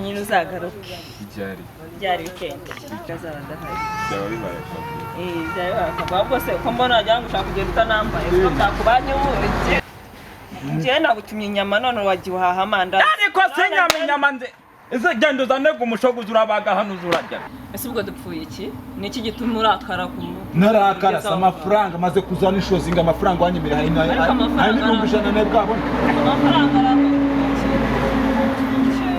nyine uzagaruke byari weekend byaba bibaye byaba bose ko mbona wagira ngo ushaka kugenda utanambaye ko byakubanye ubuki njye nagutumye inyama none wagiye uhaha amandazi ariko inyama nze ese genda uzanega umushoguzi urabaga hano uzurajya ese ubwo dupfuye iki ni iki gituma urakara ku narakara amafaranga maze kuzana ishozinga amafaranga wanyemerera hari n'ibihumbi 100 bwabo amafaranga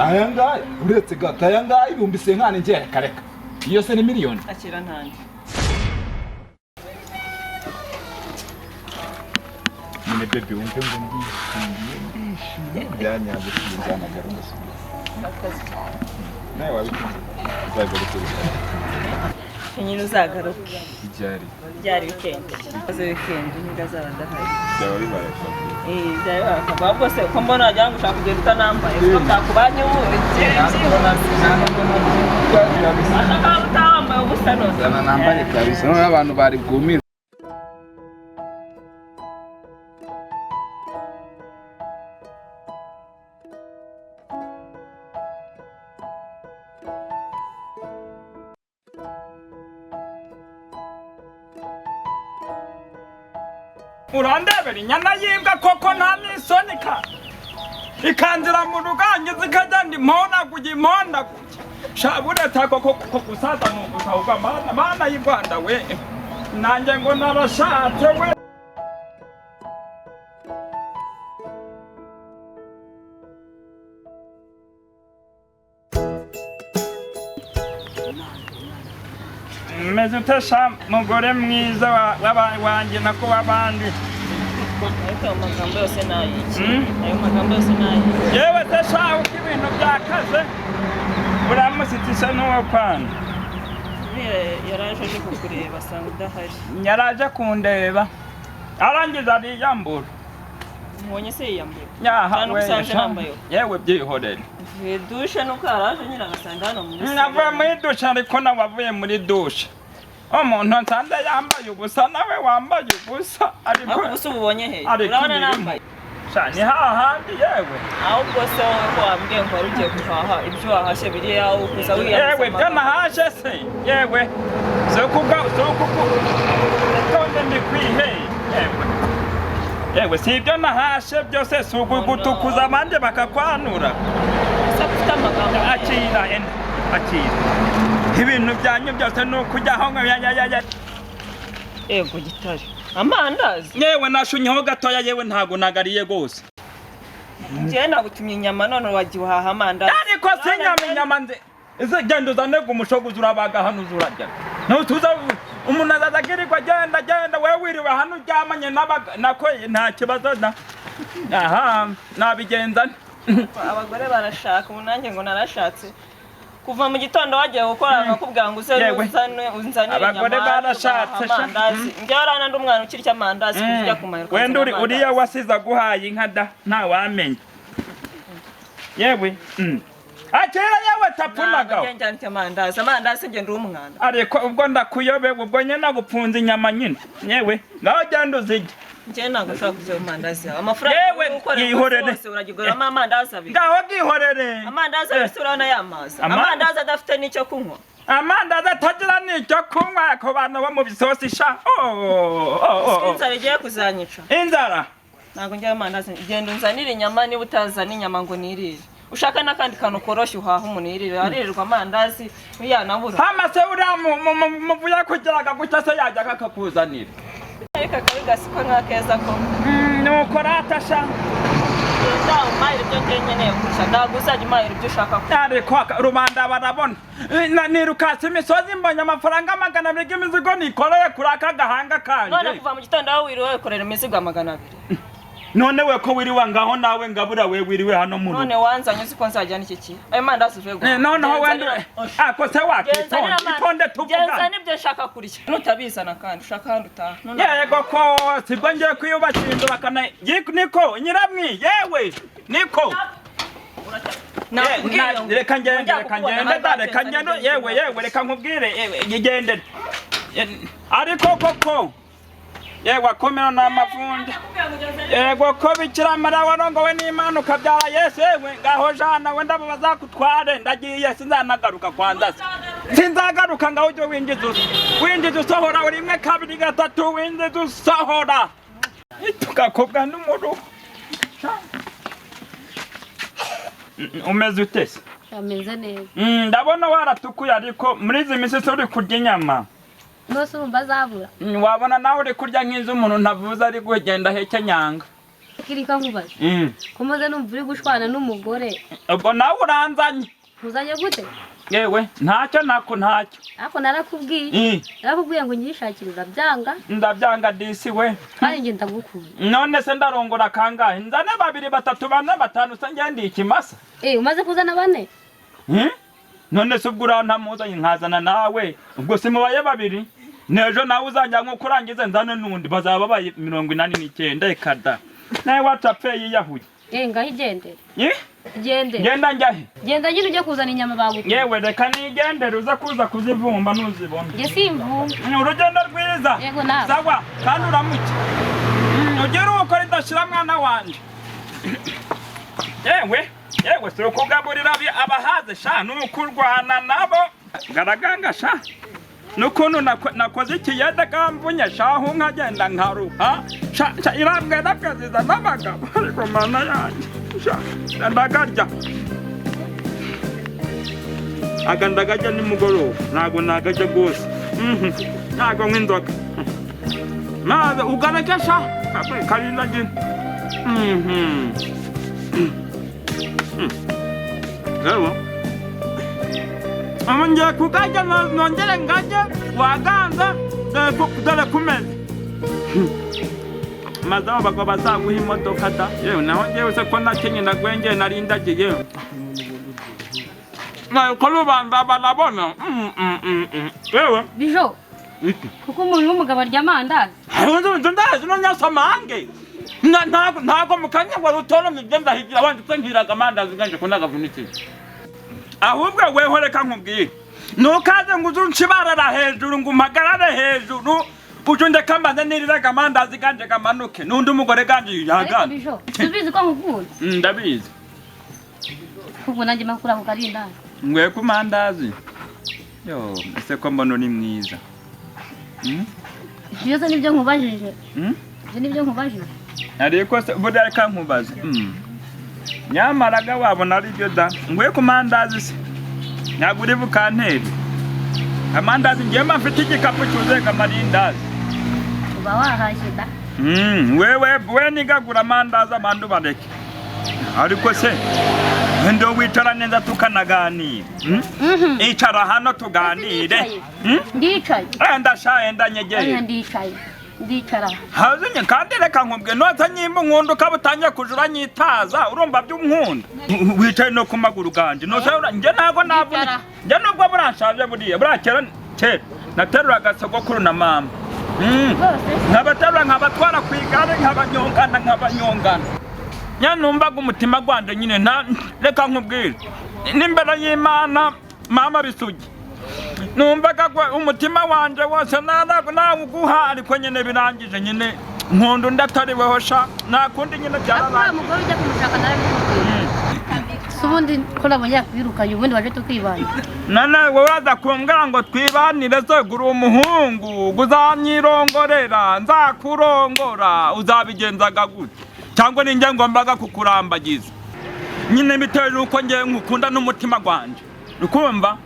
aya ngaya uretse gato aya ngaya ibihumbi 50 ngiye kareka iyo se ni miliyoni akira ntandi mine bebe wumve ngo ndishimye byanyaze kuzana garundo nawe wabikunze uzagaruka nyine uzagaruke byari weekend niga zarandahari byaba bibaye byaba bose ko mbona wagira ngo ushaka kugenda utanambaye ko byakubanye ubuki ashaka utambaye ubusa nose nambaye kabisa none abantu bari bwumira urandebera inyana yibwa koko nta nisonika ikanzira mu rugange zikagenda imponaguye shabure tako ko gusaza mu gusauka mana y'u Rwanda we nanjye ngo narashatse we meze utesha mugore mwiza wanjye nako wabandi ayo magambo yose nayiki ayo magambo yose nayiki yewe tesha uko ibintu byakaze uramusitisha n'uwo kwana yaraje aje kukureba asanga udahari yaraje kundeba arangiza ariyambura mubonye se yiyambura yewe byihorere dushe nuko yaraje nyine agasanga hano muri navuye muri dushe ariko nawe wavuye muri dushe umuntu nsanze yambaye ubusa nawe wambaye ubusa ariko ubusa ubonye he urabona nambaye ni hahandi yewe ahubwo se wowe wambwiye ngo wari ugiye guhaha ibyo wahashe biri yawe ukuza wiyanditse yewe ibyo nahashe se yewe tonde ndikwihe yewe si ibyo nahashe byose si ugutukuza abandi bakakwanura akira ibintu byanyu byose ni ukujyaho yego gitari amandazi yewe nashunyeho gatoya yewe ntago nagariye rwose njye nagutumye inyama none wagiye uhaha amandazi ariko inyama nze ese genda uzanega umushoguzi urabaga hano uzurajya ntutuza umuntu azagirirwa agenda wewe wiriwe hano uryamanye nako nta kibazo aha nabigenza abagore barashaka ubu nanjye ngo narashatse kuva mu gitondo wagiye gukora bakubwira ngo uze unzanire abagore barashatse amandazi njye warana ndi umwana ukirya amandazi kujya kumayirwa wenda uriya wasiza guhaye inka da nta wamenye yewe akira yewe tapunaga amandazi njye ndi umwana ariko ubwo ndakuyobe ubwo nyine nagupfunza inyama nyine yewe ngaho genda uzijya njye ntabwo ushobora kujya mu mandazi yawe amafaranga yihorere uragiguramo amandazi abiri ngaho bwihorere amandazi abiri urabona y'amazi amandazi adafite n'icyo kunywa amandazi atagira n'icyo kunywa ku bantu bo mu bisosi sha inzara igiye kuzanyica inzara ntabwo njyayo amandazi genda unzanire inyama niba utazana inyama ngo nirire ushaka n'akandi kantu koroshye uhaha umuntu yirire aririrwa amandazi yanabura hamase uriya muvuye kugeraga gutya se yajya kakakuzanira ariko akabi gasiko nk'akeza ko nuko ratasha nda umayira ibyo nkeneye kurusha ntabwo uzajya umayira ibyo ushaka kurusha ariko rubanda barabona nirukatse imisozi mbonye amafaranga 200 y'imizigo nikoreye kuri aka gahanga kanje none kuva mu gitondo aho wiriwe wikorera imizigo 200 none we ko wiriwe ngaho nawe ngabura we wiriwe hano mu none wanzanye uzi ko nzajya n'iki ayo mandazi uvuye gwa noneho wende ako se itonde tuvuga genza nibyo nshaka kurya nutabizana kandi ushaka handi utaha yego ko sibwo ngiye kwiyubakira inzu bakana niko nyiramwi yewe niko reka ngende yewe reka nkubwire igendere ariko koko yewe akomera n'amavunja yego ko bikira Mariya warongowe n'Imana ukabyara Yesu yewe ngaho jana we ndabo bazakutware ndagiye sinzanagaruka kwanza sinzagaruka ngaho ujye winjiza usohora rimwe kabiri gatatu winjiza usohora tukakobwa n'umuruho umeze ute se? Ameze neza. Ndabona waratukuye ariko muri izi minsi uri kurya inyama. Nose urumva zabura. Wabona nawe uri kurya nk'izo umuntu ntavuze ari kugenda heke nyanga. Kirika nkubaza. Komaze numva uri gushwana n'umugore. Ubwo nawe uranzanye. Uzanye gute? Yewe ntacyo ntacyo. Ako narakubwiye. Narakubwiye ngo nyishakire urabyanga. Ndabyanga disi we. Kandi nge ndagukunda. None se ndarongora kangahe? Nzane 2 3 4 5 se ngende ikimasa. Umaze kuzana 4? None se ubwo urantamuzanye nkazana nawe. Ubwo se mubaye 2. Nejo nawe uzajya nko kurangiza nzane nundi bazaba baye 89 ekada. Nawe watapfe yiyahuye. Ngaho igendere. Gende. Genda njyahe? Genda nyine ujye kuzana inyama bagutuye. Yewe reka nigendere uza kuza kuzivumba nuzibona. Nge simvumba. Urugendo rwiza. Yego nawe. Sawa kandi uramuke. Ugere uko ridashira mwana wanje. Yewe se ukugaburira abahaze sha nukurwana nabo. Garaganga sha. Nukuntu nakoze ikiyede kamvunya shaho nkagenda nkaruha. Sha irambwe nakaziza n'abagabo ariko mana yanjye. Ndagarya agandagajya nimugoroba ntago nagajya gose ntago nk'inzoka maze ugarakesha karinda gine ewa amonje kukajya nongere ngaje waganza dore kumeze mazao bako bazaguha imodoka da yewe naho ngewe se ko nakenye ndagwenge narindagiye na ko rubanda barabona yewe bijo kuko umuntu w'umugabo arya amandazi ndazi no nyasamange ntago mukanya ngo rutoro migenda higira wandi tengiraga amandazi ganje ko ndagavunitse ahubwo weho reka nkubwiye nukaze ngo uzunchibarara hejuru ngo umpagarare hejuru Ujunde kamba niriraga amandazi ganje kamanuke nundi umugore ganje yagana. Subizi ko nkukunda. Ndabizi. Kuko nanjye makura ku karindazi. Ngwe ku mandazi. Yo, ese ko mbono ni mwiza. Byose nibyo nkubajije. Nibyo nkubajije. Ariko se budari ka nkubaza. Nyamaraga wabona ari byo da. Ngwe ku mandazi se. Nyaguri bukanteri. Amandazi ngema mfite igikapu cyuzuye kamarindazi. Uba wahashye da. Wewe nigagura amandazi amandu bareke. Ariko se ndo wicara neza tukanaganira. Icara hano tuganire. Ndicaye. Ndashaye ndanyegeye. Ndicara. Hazinye kandi reka nkubwe nota nyimba nkundu kabutanye kujura nyitaza urumva by'umnkunda. Wicaye no kumaguru ganje. No se nje nago navuna. Nje nubwo buranshavye buriye burakera kera. Naterura gasogokuru na mama. Nabaterura nkabatwara kwigare nkabanyongana. Nyanumvaga umutima gwanje nyine reka nkubwire. Nimbere y'Imana mama bisugi. Numvaga umutima wanje wose naguha ariko nyene birangije nyine nkundu ndatariweho sha nakundi nyine byararaye. Mugore ujya kumushaka nawe. Subundi kola banya kwirukanye ubundi baje tukwibana. Nane waza kumbwira ngo twibanire zo guru umuhungu guzanyirongorera nzakurongora uzabigenzaga gute cyangwa ninjye ngombaga kukurambagiza nyine bitewe nuko ngiye nkukunda n'umutima gwanje ukumva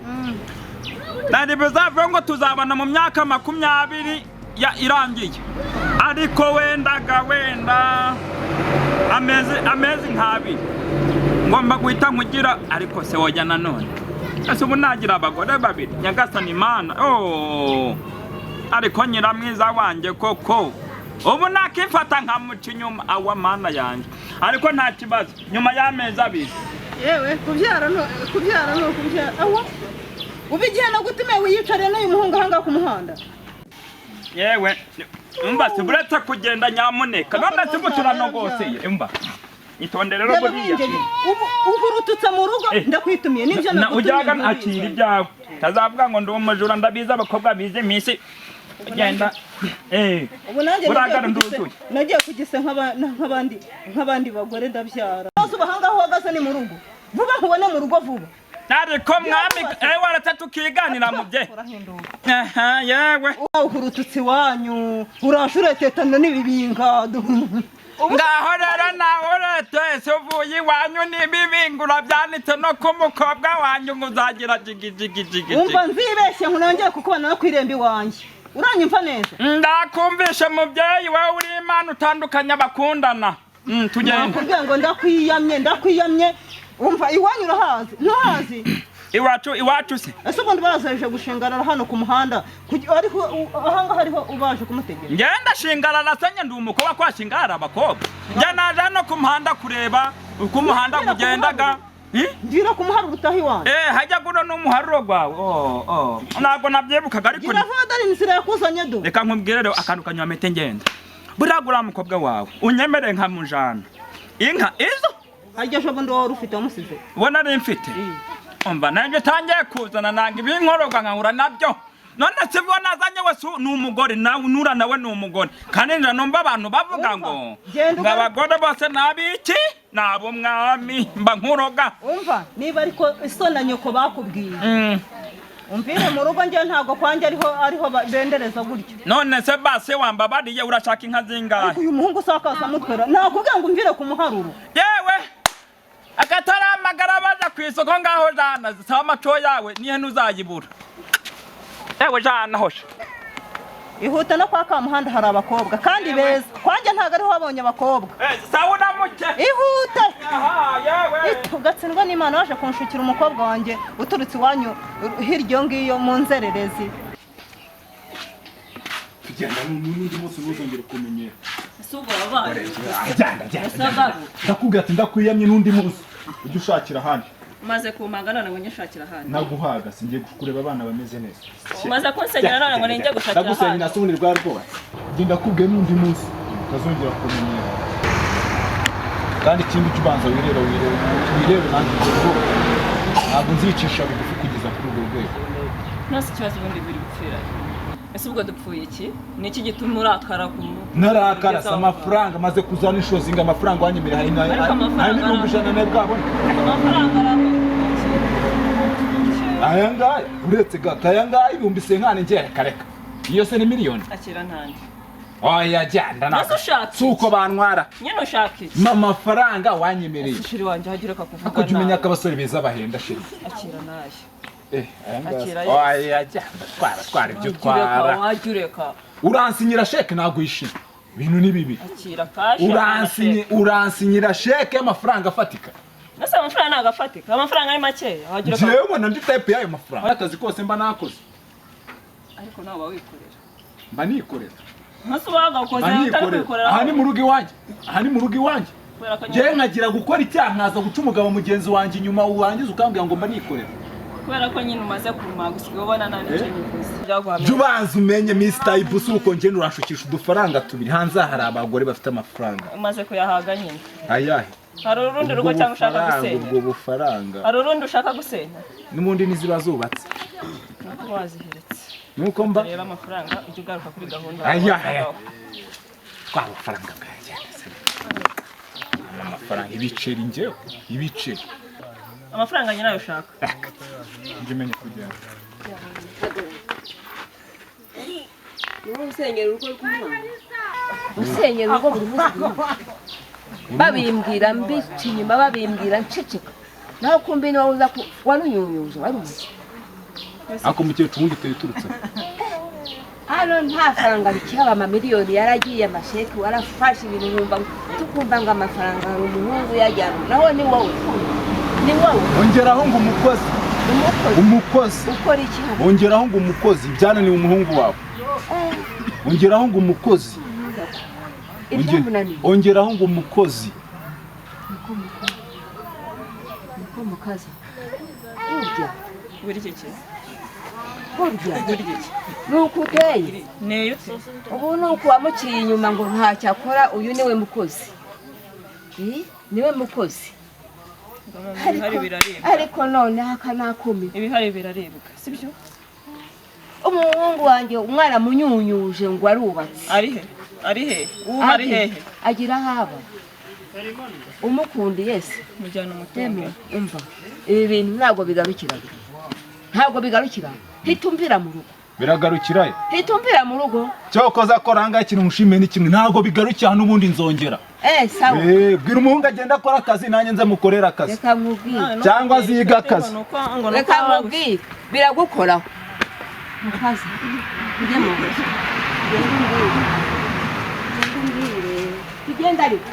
nari bizavuga ngo tuzabana mu myaka 20 irangiye ariko wenda amezi nk'abiri ngomba guhita nkugira ariko se wajya nanone ese ubu nagira abagore babiri nyagasani Imana ariko nyiramwiza wanjye koko ubu nakifata nkamuca inyuma awa mana yanjye ariko nta kibazo nyuma y'amezi 2 yewe kubyara awa ubigiye no gutuma wiyicare n'uyu muhungu hanga ku muhanda yewe umba siburetse kugenda nyamuneka none sibuturanogoseye umba itondere rero buriya uhurututse mu rugo ndakwitumiye nivyo na ujyaga akira ibyawe tazavuga ngo ndi umujura ndabiza abakobwa bize iminsi genda ubu nanjye uragara nduzuye nagiye kugise nk'abandi bagore ndabyara bose ubahanga aho uhagaze ni mu rugo vuba nkubone mu rugo vuba ariko mwami waratatu kiganira mu bye yewe uhurututsi wanyu urashuretetana n'ibibinga ngaho rero nawe uretese uvuye iwanyu n'ibibingura byanitse no ku mukobwa wanyu ngo uzagira jigijigijigi umva nzibeshye nkunongeye kukubona no kwiremba iwanjye uranyumva neza ndakumvishe mubyeyi wowe uri Imana utandukanye abakundana tugende nakubwiye ngo ndakwiyamye umva iwanyu urahazi ntuhazi iwacu se ese ubundi bazaje gushingarara hano ku muhanda ariko ahangaha hariho ubaje kumutegera ngenda shingarara sanye ndi umukobwa kwashingarara abakobwa njya naje no ku muhanda kureba uko umuhanda ugendaga ngira ku muharuro utaha iwanyu hajya guno n'umuharuro gwawe ntabwo nabyibukaga ariko ngira inzira yakuzanye do reka nkubwire rero akantu kanywa mete ngenda buragura umukobwa wawe unyemere nka mujana inka izo ajya jo bundi wari ufite wamusize ubona ari mfite umva nanjye tangiye kuzana nanga ibinkoroga nkahura nabyo none sibwo nazanye wese ni umugore nawe nura nawe ni umugore kandi nja numva abantu bavuga ngo abagore bose nabiki nabo mwami mba nkuroga umva niba ariko iso na nyoko bakubwiye umvire mu rugo nje ntago kwanje ariho bendereza gutyo none se base wambabariye urashaka inka zingahe uyu muhungu sakaza mutwera nakubwiye ngo umvire ku muharuro yewe akataramagara baza ku isoko ngaho jana zisaba amaco yawe nihe ntuzayibura yewe jana hosha ihuta no kwa Kamuhanda hari abakobwa kandi beza kwanje ntago ariho wabonye abakobwa sawuna muke ihute yewe ugatsindwa n'Imana waje kunshukira umukobwa wanjye uturutse iwanyu hiryo ngiyo mu nzererezi kugenda n'undi munsi uzongera kumenyera sugo wabaye ndakubwira ati ndakwiyamye n'undi munsi ujye ushakira ahandi maze kumanga none ngo nyishakira ahandi naguhaga singiye kureba abana bameze neza maze kunsenyera none ngo ninjye gushakira ahandi ndagusenyera nasubuni rwa rwose njye ndakubwiye n'undi munsi utazongera kumenyera kandi ikindi cyubanza wirebe nanjye ntabwo nzicisha bigufi kugeza kuri urwo rwego nose ikibazo ubundi biri gupfira ese ubwo dupfuye iki ni iki gituma urakara ku narakara amafaranga maze kuzana inshozinga amafaranga wanyemerera hari n'ibihumbi 100 bwabona amafaranga aya ngaya uretse gato aya ngaya ibihumbi 50 njye kareka iyo se ni miliyoni akira ntandi oya jyanda nako suko bantwara nyene ushaka iki amafaranga wanyemereye shiri wanje hagireka kuvuga ako jumenya ko abasore beza bahenda shiri akira naye oya jyanda twara ibyo twara wajureka uransinyira sheke naguhishe ibintu ni bibi akira kashi uransinyira sheke y'amafaranga afatika nase amafaranga nagafatika amafaranga ari makeya hagireka jewe mbona ndi type yayo mafaranga akazi kose mba nakoze ariko nawe bawikorera mba nikorera nasubaga ukoze utabikorera aha ni mu rugo iwanjye je nkagira gukora icyaha nkaza guca umugabo mugenzi wanjye inyuma urangiza ukambwira ngo mba nikorera kubera ko nyine umaze kumaga usigaye ubona nta n'icyo nikuze jubanza umenye Mr. Ibusu uko nje nurashukisha udufaranga tubiri hanze hari abagore bafite amafaranga umaze kuyahaga nyine ayahe hari urundi rugo cyangwa ushaka gusenya ubwo bufaranga hari urundi ushaka gusenya n'ubundi niziba zubatse nuko waziheretse nuko mba reba amafaranga ujye ugaruka kuri gahunda ayahe kwa amafaranga bwajyana amafaranga ibiceri njyewe ibiceri amafaranga nyine nayo ushaka njye menye kugenda usenyera urugo rw'umwana usenyera urugo buri munsi babimbwira mbica inyuma babimbwira nceceka naho kumbi niba uza warunyunyuje warumye ako mukecuru ngiteye turutse hano nta faranga bikihaba amamiliyoni yaragiye amasheki warafashe ibintu numva tukumva ngo amafaranga hari umuhungu yajyana naho ni wowe ongeraho ngo umukozi ukora iki hano ongeraho ngo umukozi byananiye umuhungu wawe ongeraho ngo umukozi ongeraho ngo umukozi niko mukazi burya buri iki burya nuko uteye neyo ubu nuko wamuciye inyuma ngo ntacyo akora uyu niwe mukozi niwe mukozi ariko none aka nakumi ibihari biraribwa sibyo umuhungu wanjye umwana munyunyuje ngo arubatse. Ari he? Ubu ari hehe? Agira haba. Umukundi yese. Mujyana umutungo. Umva. Ibi bintu ntabwo bigarukira. Ntabwo bigarukira. Hitumvira mu rugo. Biragarukirayo. Hitumvira mu rugo. Cyokoza ko ranga ikintu mushime ni kimwe ntabwo bigarukira n'ubundi nzongera. Sawa. Bwira umuhungu agenda akora akazi nanjye nze mukorera akazi. Reka nkubwire. Cyangwa ziga akazi. Reka nkubwire. Biragukoraho. Mukazi. Ujye mu rugo. Tugenda ariko.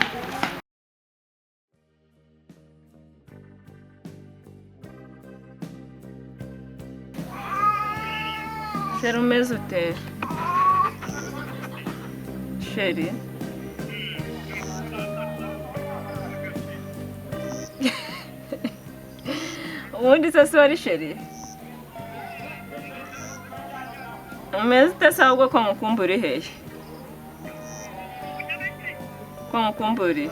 Sheri umeze ute? Sheri? Ubundi se wari Sheri? Umeze ute se ahubwo ko mukumbura hehe? Ko mukumbura?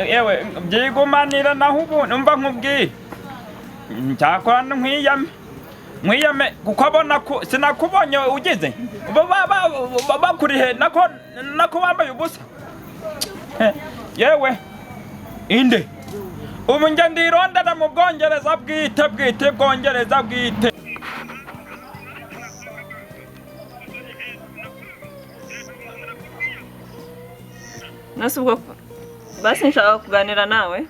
Yewe byigumanira naho ubu numva nkubwiye. Cyakora nkwiyame kuko abona ko sinakubonye ugize bakurihe nako wambaye ubusa. Yewe inde ubu njye ndirondera mu Bwongereza bwite. Nasi ubwo basi nshaka kuganira nawe.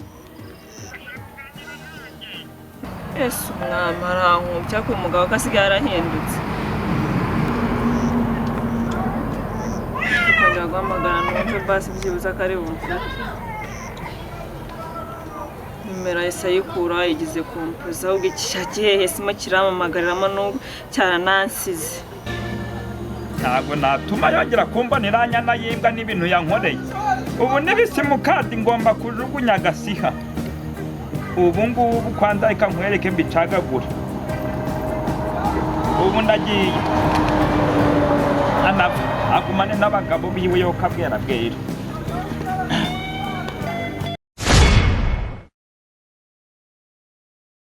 Yesu umwami arankubya ko umugabo ko asigaye yarahindutse. Tukongera guhamagara numve basi byibuze ko ari bumfate. Nimero yahise ayikura yigize kumpuza ahubwo ikishaki hehe simo kiramamagariramo n'ubwo cyaranansize. Ntabwo natuma yongera kumbonera nyana yibwa n'ibintu yankoreye. Ubu n'ibisimukadi ngomba kujugunya agasiha. Ubu ngubu kwanza reka nkwereke mbicagagura. Ubu ndagiye agumane n'abagabo biwe yo kabwera bwera.